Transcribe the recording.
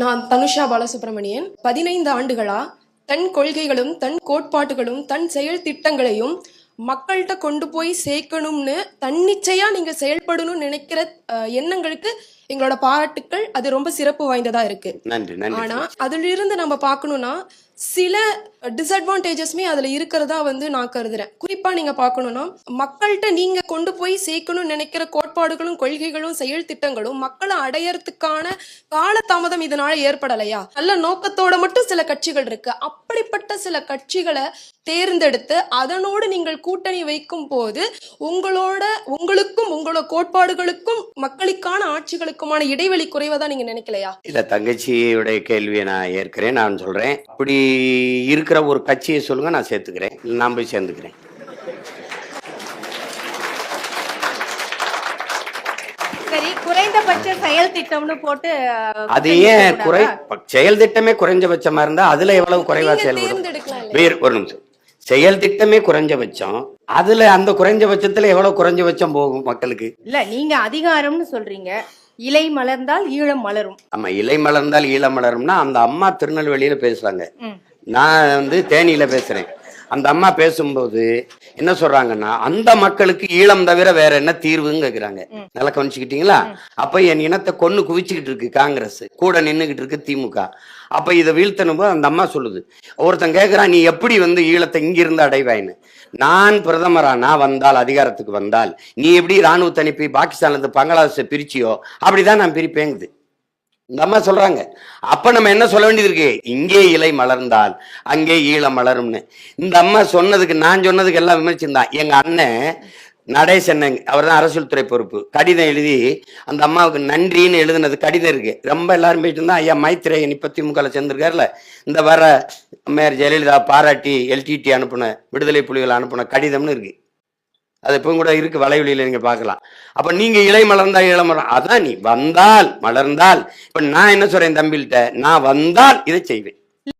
நான் தனுஷா பாலசுப்ரமணியன். 15 ஆண்டுகளா தன் கொள்கைகளும் தன் கோட்பாட்டுகளும் தன் செயல் திட்டங்களையும் மக்கள்கிட்ட கொண்டு போய் சேர்க்கணும்னு தன்னிச்சையா நீங்க செயல்படணும்னு நினைக்கிற எண்ணங்களுக்கு எங்களோட பாராட்டுக்கள். அது ரொம்ப சிறப்பு வாய்ந்ததா இருக்கு. நன்றி. ஆனா அதுல இருந்து நம்ம பார்க்கணும்னா சில டிஸ்அட்வான்டேஜஸ்மே அதுல இருக்கிறதா நான் கருதுறேன். குறிப்பா நீங்க பார்க்கணும்னா மக்கள்கிட்ட நீங்க கொண்டு போய் சேர்க்கணும்னு நினைக்கிற கோட்பாடுகளும் கொள்கைகளும் செயல் திட்டங்களும் மக்களை அடையறதுக்கான காலதாமதம் இதனால ஏற்படலையா? நல்ல நோக்கத்தோட மட்டும் சில கட்சிகள் இருக்கு. அப்படிப்பட்ட சில கட்சிகளை தேர்ந்தெடுத்து அதனோடு நீங்கள் கூட்டணி வைக்கும் போது உங்களுக்கும் உங்களோட கோட்பாடுகளுக்கும் மக்களுக்கான ஆட்சிகளுக்குமான இடைவெளி குறைவதா நீங்க நினைக்கலையா? இல்ல, தங்கச்சியுடைய கேள்வியை நான் ஏற்கிறேன். நான் சொல்றேன், அப்படி இருக்கிற ஒரு கட்சியை சொல்லுங்க, நான் சேர்த்துக்கிறேன். நான் போய் சேர்ந்துக்கிறேன். சரி, குறைந்தபட்ச செயல் திட்டம்னு போட்டு அது ஏன் செயல் திட்டமே குறைஞ்சபட்சமா இருந்தா அதுல எவ்வளவு குறைவா செயல்படும்? வேறு ஒரு நிமிஷம். செயல் திட்டமே குறைஞ்சபட்சம், அதுல அந்த குறைஞ்சபட்சத்துல எவ்வளவு குறைஞ்சபட்சம் போகும் மக்களுக்கு? இல்ல, நீங்க அதிகாரம்னு சொல்றீங்க. இலை மலர்ந்தால் ஈழம் மலரும். ஆமா, இலை மலர்ந்தால் ஈழம் மலரும்னா அந்த அம்மா திருநெல்வேலியில பேசுறாங்க, நான் தேனியில பேசுறேன். அந்த அம்மா பேசும்போது என்ன சொல்றாங்கன்னா, அந்த மக்களுக்கு ஈழம் தவிர வேற என்ன தீர்வுன்னு கேக்குறாங்க. நல்லா கவனிச்சுக்கிட்டீங்களா? அப்ப என் இனத்தை கொன்னு குவிச்சுக்கிட்டு இருக்கு காங்கிரஸ், கூட நின்னுகிட்டு இருக்கு திமுக. அப்ப இதை வீழ்த்தணும் போது அந்த அம்மா சொல்லுது, ஒருத்தன் கேட்கிறான், நீ எப்படி ஈழத்தை இங்கிருந்து அடைவாயின்னு. நான் பிரதமரா வந்தால், அதிகாரத்துக்கு வந்தால், நீ எப்படி ராணுவத்தை அனுப்பி பாகிஸ்தான்ல இருந்து பங்களாதேஷை பிரிச்சியோ அப்படிதான் நான் பிரிப்பேங்குது இந்த அம்மா சொல்றாங்க. அப்ப நம்ம என்ன சொல்ல வேண்டியது இருக்கு? இங்கே இலை மலர்ந்தால் அங்கே ஈழம் மலரும்னு. இந்த அம்மா சொன்னதுக்கு நான் சொன்னதுக்கு எல்லாம் விமர்சிந்தான். எங்க அண்ணன் நடேசன், அவர் தான் அரசியல் துறை பொறுப்பு, கடிதம் எழுதி அந்த அம்மாவுக்கு நன்றின்னு எழுதுனது கடிதம் இருக்கு. ரொம்ப எல்லாரும் போயிட்டு இருந்தா, ஐயா மைத்ரேயன் இப்ப திமுக சேர்ந்திருக்காருல, இந்த வர மேயர் ஜெயலலிதா பாராட்டி LTT அனுப்புன, விடுதலை புலிகள் அனுப்புன கடிதம்னு இருக்கு. அது இப்போ கூட இருக்கு, வலைவெளியில நீங்க பார்க்கலாம். அப்ப நீங்க இலை மலர்ந்தா இளம் மலர், அதான் நீ வந்தால் மலர்ந்தால். இப்ப நான் என்ன சொல்றேன் தம்பிகிட்ட, நான் வந்தால் இதை செய்வேன்.